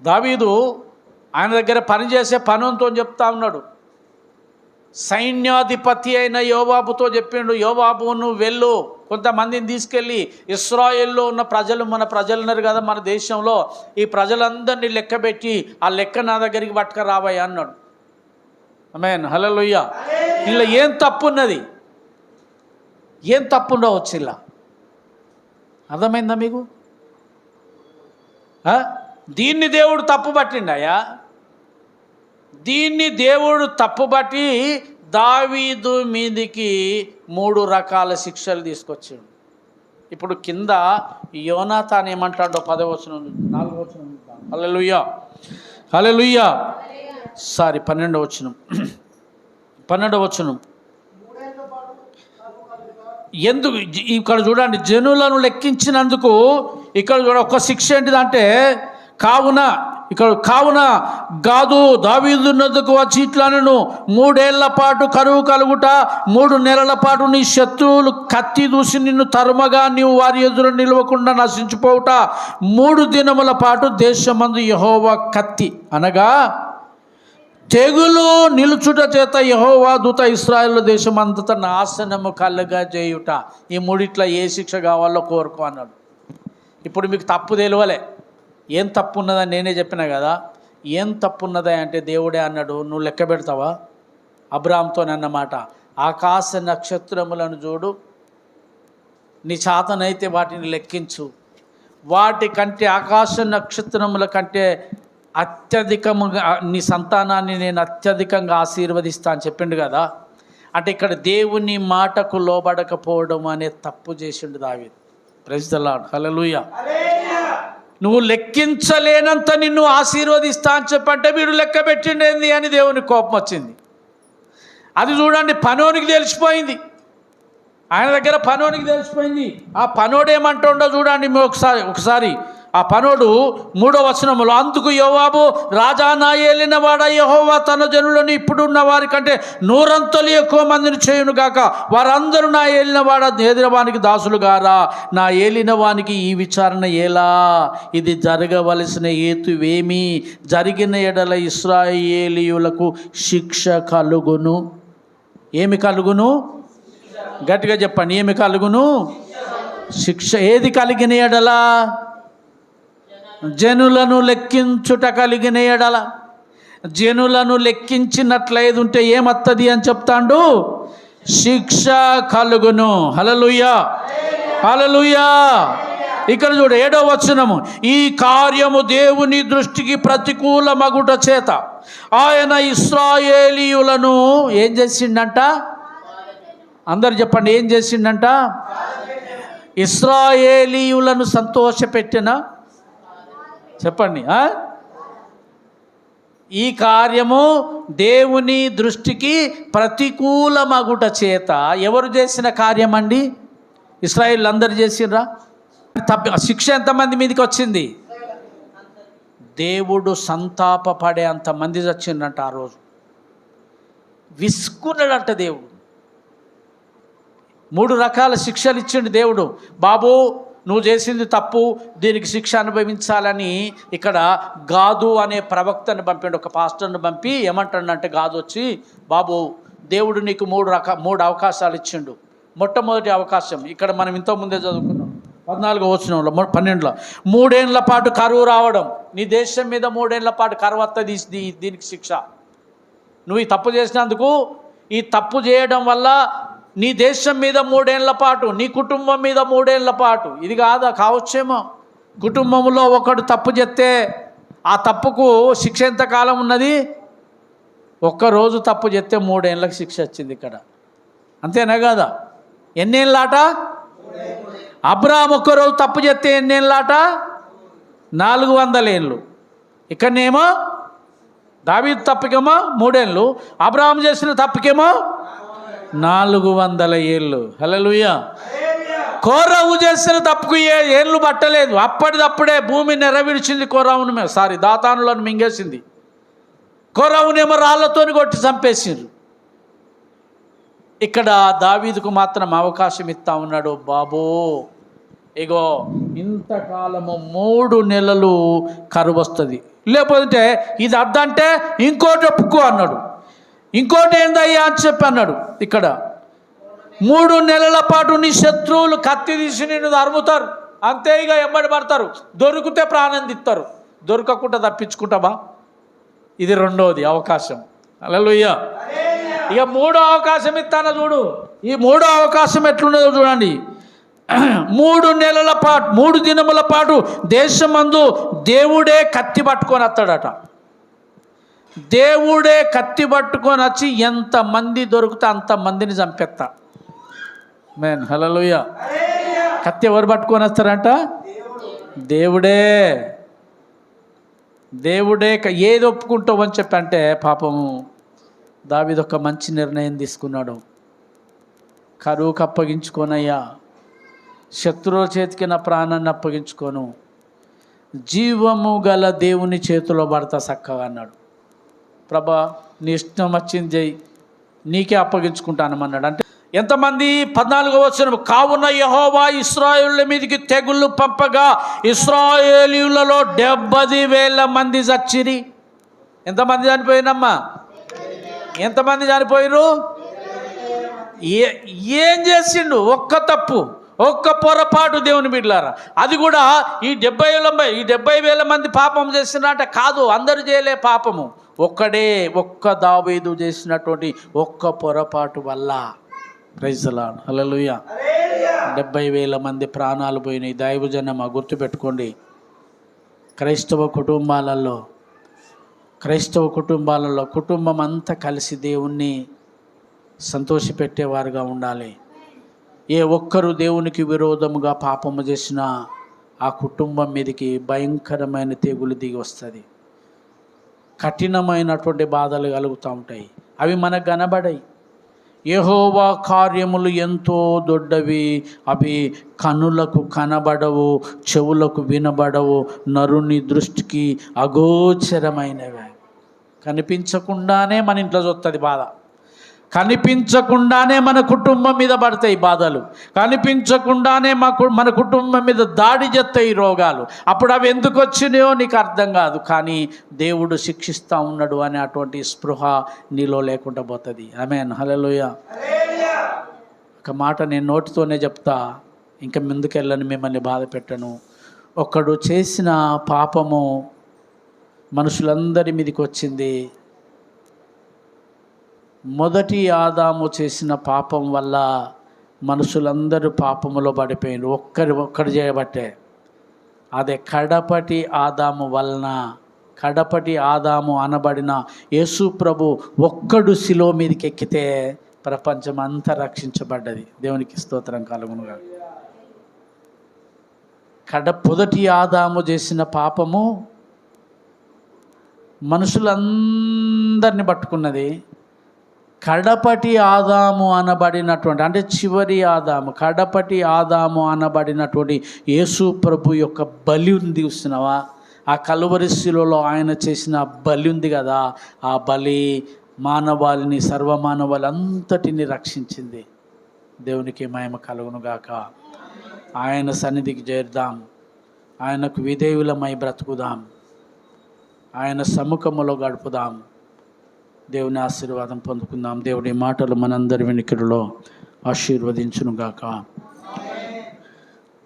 దావీదు ఆయన దగ్గర పనిచేసే పనుతో చెప్తా ఉన్నాడు, సైన్యాధిపతి అయిన యోవాబుతో చెప్పిండు, యోవాబు నువ్వు వెళ్ళు, కొంతమందిని తీసుకెళ్ళి ఇశ్రాయేల్లో ఉన్న ప్రజలు, మన ప్రజలు ఉన్నారు కదా మన దేశంలో, ఈ ప్రజలందరినీ లెక్కబెట్టి ఆ లెక్క నా దగ్గరికి పట్టుకురావయ్యా అన్నాడు. ఆమేన్, హల్లెలూయా. ఇలా ఏం తప్పు ఉన్నది? ఏం తప్పు ఉండవచ్చు? ఇలా అర్థమైందా మీకు? దీన్ని దేవుడు తప్పు పట్టిండయా? దీన్ని దేవుడు తప్పుబట్టి దావీదు మీదికి 3 రకాల శిక్షలు తీసుకొచ్చాడు. ఇప్పుడు కింద యోనాతాన్ ఏమంటాడో 10వ వచనం 4వ వచనం, హల్లెలూయా హల్లెలూయా, సారీ 12వ వచనం 12వ వచనం. ఎందుకు ఇక్కడ చూడండి, జనులను లెక్కించినందుకు ఇక్కడ చూడ ఒక శిక్ష ఏంటిదంటే, కావున గాదు దావీదునొద్దకు వచ్చి ఇట్లనెను, 3 ఏళ్ల పాటు కరువు కలుగుట, 3 నెలల పాటు నీ శత్రువులు కత్తి దూసి నిన్ను తరుమగా నీవు వారి ఎదురు నిలవకుండా నశించిపోవుట, 3 దినముల పాటు దేశమందు యెహోవా కత్తి అనగా తెగులు నిలుచుట చేత యెహోవా దూత ఇశ్రాయేలు దేశమంతటా నాశనము కలుగా చేయుట. ఈ 3 ఏ శిక్ష కావాలో కోరుకో అన్నాడు. ఇప్పుడు మీకు తప్పు తెలియలే, ఏం తప్పు ఉన్నదని నేనే చెప్పినా కదా. ఏం తప్పు ఉన్నదా అంటే దేవుడే అన్నాడు, నువ్వు లెక్క పెడతావా? అబ్రాహాంతో అన్నమాట, ఆకాశ నక్షత్రములను చూడు, నీ చేతనైతే వాటిని లెక్కించు, వాటి కంటే ఆకాశ నక్షత్రముల కంటే అత్యధికముగా నీ సంతానాన్ని నేను అత్యధికంగా ఆశీర్వదిస్తా అని చెప్పిండు కదా. అంటే ఇక్కడ దేవుని మాటకు లోబడకపోవడం అనే తప్పు చేసిండు దావీదు. ప్రైజ్ ది లార్డ్, హల్లెలూయా. నువ్వు లెక్కించలేనంత నిన్ను ఆశీర్వదిస్తా అని చెప్పంటే వీడు లెక్క పెట్టిండేంది అని దేవునికి కోపం వచ్చింది. అది చూడండి, పనోనికి తెలిసిపోయింది, ఆయన దగ్గర పనోనికి తెలిసిపోయింది. ఆ పనోడు ఏమంటుండో చూడండి ఒకసారి ఆ పనోడు 3వ వచనములో, అందుకు యోవాబు, రాజా నా ఏలినవాడ యెహోవా తన జనులను ఇప్పుడున్న వారి కంటే 100 అంతలు ఎక్కువ మందిని చేయును గాక, వారందరూ నా ఏలినవాడ ఎదిరవానికి దాసులు గారా, నా ఏలినవానికి ఈ విచారణ ఎలా, ఇది జరగవలసిన హేతువేమి, జరిగిన ఎడల ఇశ్రాయేలీయులకు శిక్ష కలుగును. ఏమి కలుగును? గట్టిగా చెప్పండి, ఏమి కలుగును? శిక్ష. ఏది కలిగిన ఎడల? జనులను లెక్కించుట కలిగిన ఎడల. జనులను లెక్కించినట్లయితే ఉంటే ఏమత్తది అని చెప్తాండు, శిక్ష కలుగును. హల్లెలూయా హల్లెలూయా. ఇక్కడ చూడు 7వ వచనము, ఈ కార్యము దేవుని దృష్టికి ప్రతికూల మగుట చేత ఆయన ఇశ్రాయేలీయులను ఏం చేసిండంట? అందరు చెప్పండి, ఏం చేసిండంట? ఇశ్రాయేలీయులను సంతోషపెట్టిన, చెప్పండి. ఈ కార్యము దేవుని దృష్టికి ప్రతికూలమగుట చేత. ఎవరు చేసిన కార్యం అండి? ఇశ్రాయేలు అందరు చేసిర్రా? శిక్ష ఎంతమంది మీదకి వచ్చింది? దేవుడు సంతాపపడే అంతమంది చచ్చిండంట ఆ రోజు. విసుకున్నాడంట దేవుడు. 3 రకాల శిక్షలు ఇచ్చిండు దేవుడు. బాబు నువ్వు చేసింది తప్పు, దీనికి శిక్ష అనుభవించాలని ఇక్కడ గాదు అనే ప్రవక్తను పంపిండు, ఒక పాస్టర్ను పంపి ఏమంటాడంటే, గాదు వచ్చి, బాబు దేవుడు నీకు 3 అవకాశాలు ఇచ్చిండు. మొట్టమొదటి అవకాశం ఇక్కడ మనం ఇంతకుముందే చదువుకున్నాం 14వ వచనంలో 12లో, 3 ఏళ్ల పాటు కరువు రావడం, నీ దేశం మీద 3 ఏళ్ల పాటు కరువు వస్తుంది, దీనికి శిక్ష. నువ్వు ఈ తప్పు చేసినందుకు, ఈ తప్పు చేయడం వల్ల నీ దేశం మీద 3 ఏళ్ల పాటు, నీ కుటుంబం మీద 3 ఏళ్ల పాటు. ఇది కావచ్చేమో, కుటుంబంలో ఒకడు తప్పు చేస్తే ఆ తప్పుకు శిక్ష ఎంతకాలం ఉన్నది? 1 రోజు తప్పు చేస్తే 3 ఏళ్ళకి శిక్ష వచ్చింది ఇక్కడ. అంతేనా కదా? ఎన్నేళ్ళాట? అబ్రాహాము 1 రోజు తప్పు చేస్తే ఎన్నేళ్ళాట? 400 ఏళ్ళు. ఇక్కడనేమో దావీదు తప్పుకేమో 3 ఏళ్ళు, అబ్రాహాము చేసిన తప్పుకేమో 400 ఏళ్ళు. హల్లెలూయా. కోరహు చేసిన తప్పుకు ఏళ్ళు పట్టలేదు, అప్పటిదప్పుడే భూమి నెరవిడిచింది కోరహును, దాతానులను మింగేసింది. కోరహునేమో రాళ్లతోని కొట్టి చంపేసిండ్రు. ఇక్కడ దావీదుకు మాత్రం అవకాశం ఇస్తా ఉన్నాడు. బాబో ఇగో ఇంతకాలము 3 నెలలు కరువు వస్తుంది, లేకపోతే ఇది అర్థంటే ఇంకోటి ఒప్పుకో అన్నాడు. ఇంకోటి ఏందయ్యా అని చెప్పి అన్నాడు. ఇక్కడ 3 నెలల పాటు నీ శత్రువులు కత్తి తీసి నిన్ను తరుముతారు, అంతే ఇక ఎంబడి పడతారు, దొరికితే ప్రాణం తీస్తారు, దొరకకుండా తప్పించుకుంటావా? ఇది రెండవది అవకాశం. హల్లెలూయా. ఇక 3వ అవకాశం ఇస్తాను చూడు. ఈ 3వ అవకాశం ఎట్లున్నదో చూడండి. 3 నెలల పాటు 3 దినముల పాటు దేశమందు దేవుడే కత్తి పట్టుకొని వస్తాడట. దేవుడే కత్తి పట్టుకొని వచ్చి ఎంతమంది దొరికితే అంతమందిని చంపేస్తా. మేన్ హల్లెలూయా. కత్తి ఎవరు పట్టుకొని వస్తారంట? దేవుడే. ఏది ఒప్పుకుంటావు అని చెప్పి అంటే పాపము దావీదు ఒక మంచి నిర్ణయం తీసుకున్నాడు. కరువుకు అప్పగించుకోనయ్యా, శత్రువుల చేతికి నా ప్రాణాన్ని అప్పగించుకోను, జీవము గల దేవుని చేతిలో పడతా చక్కగా అన్నాడు. ప్రభా నీ ఇష్టం వచ్చింది చేయి, నీకే అప్పగించుకుంటానమన్నాడు. అంటే ఎంతమంది? 14వ వచనం, కావున యెహోవా ఇశ్రాయేలుల మీదకి తెగుళ్ళు పంపగా ఇశ్రాయేలీయులలో 70,000 మంది చచ్చిరి. ఎంతమంది చనిపోయినమ్మా? ఎంతమంది చనిపోయిరు? ఏం చేసిండు? ఒక్క తప్పు, ఒక్క పొరపాటు దేవుని బిడ్డలారా. అది కూడా ఈ 70,000 మంది పాపం చేసినట్ట కాదు, అందరూ చేయలే పాపము. ఒక్క దావీదు చేసినటువంటి ఒక్క పొరపాటు వల్ల. Praise the lord. హల్లెలూయా. 70,000 మంది ప్రాణాలు పోయినాయి. దైవజనమా గుర్తుపెట్టుకోండి. క్రైస్తవ కుటుంబాలలో కుటుంబం అంతా కలిసి దేవుణ్ణి సంతోషపెట్టేవారుగా ఉండాలి. ఏ ఒక్కరు దేవునికి విరోధముగా పాపము చేసినా ఆ కుటుంబం మీదకి భయంకరమైన తెగులు దిగి వస్తుంది. కఠినమైనటువంటి బాధలు కలుగుతూ ఉంటాయి. అవి మనకు కనబడాయి. యెహోవా కార్యములు ఎంతో దొడ్డవి, అవి కనులకు కనబడవు, చెవులకు వినబడవు, నరుని దృష్టికి అగోచరమైనవి. కనిపించకుండానే మన ఇంట్లో చూస్తుంది బాధ, కనిపించకుండానే మన కుటుంబం మీద పడతాయి బాధలు, కనిపించకుండానే మన కుటుంబం మీద దాడి చేస్తాయి రోగాలు. అప్పుడు అవి ఎందుకు వచ్చినాయో నీకు అర్థం కాదు, కానీ దేవుడు శిక్షిస్తూ ఉన్నాడు అనే అటువంటి స్పృహ నీలో లేకుండా పోతుంది. ఆమేన్. హల్లెలూయా. ఒక మాట నేను నోటితోనే చెప్తా, ఇంకా ముందుకెళ్ళని, మిమ్మల్ని బాధ పెట్టను. ఒకడు చేసిన పాపము మనుషులందరి మీదకి వచ్చింది. మొదటి ఆదాము చేసిన పాపం వల్ల మనుషులందరూ పాపములో పడిపోయినారు. ఒక్కడు చేయబట్టే. అదే కడపటి ఆదాము వలన, కడపటి ఆదాము అనబడిన యేసు ప్రభు ఒక్కడు శిలువ మీదకి ఎక్కితే ప్రపంచం అంతా రక్షించబడ్డది. దేవునికి స్తోత్రం కలుగునుగా. మొదటి ఆదాము చేసిన పాపము మనుషులందరినీ పట్టుకున్నది. కడపటి ఆదాము అనబడినటువంటి, అంటే చివరి ఆదాము, కడపటి ఆదాము అనబడినటువంటి యేసు ప్రభు యొక్క బలి ఉంది చూస్తున్నావా? ఆ కలువరి శిలువలో ఆయన చేసిన బలి ఉంది కదా, ఆ బలి మానవాళిని, సర్వమానవాళి అంతటిని రక్షించింది. దేవునికి మహిమ కలుగునుగాక. ఆయన సన్నిధికి చేరుదాం, ఆయనకు విధేయులమై బ్రతుకుదాం, ఆయన సముఖములో గడుపుదాం, దేవుని ఆశీర్వాదం పొందుకుందాం. దేవుడి మాటలు మనందరి వెనుకలో ఆశీర్వదించునుగాక.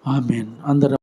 ఆమేన్. అందరం